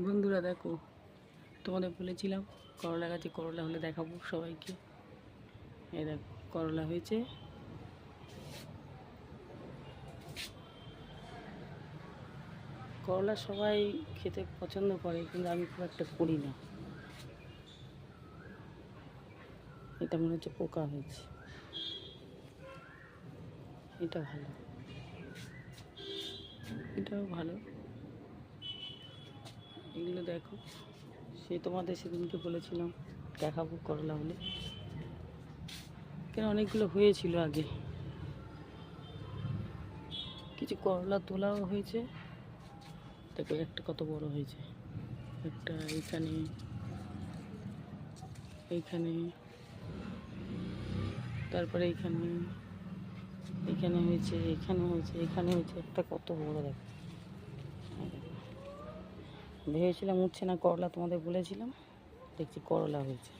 বন্ধুরা দেখো, তোমাদের বলেছিলাম করলা গাছে করলা হলে দেখাবো সবাইকে। এই দেখো করলা হয়েছে। করলা সবাই খেতে পছন্দ করে, কিন্তু আমি খুব একটা করি না। এটা মনে হচ্ছে পোকা হয়েছে। এটা ভালো, এটাও ভালো। এগুলো দেখো, তোমাদের সেদিনকে বলেছিলাম দেখাবো করলা হলে, কেন অনেকগুলো হয়েছিল আগে। কিছু করলা তোলাও হয়েছে। দেখো একটা কত বড় হয়েছে, একটা এইখানে, এইখানে, তারপরে এইখানে, এখানে হয়েছে, এখানে হয়েছে, এখানে হয়েছে। একটা কত বড় দেখো। ভেবেছিলাম উঠছে না করলা, তোমাদের বলেছিলাম, দেখছি করলা হয়েছে।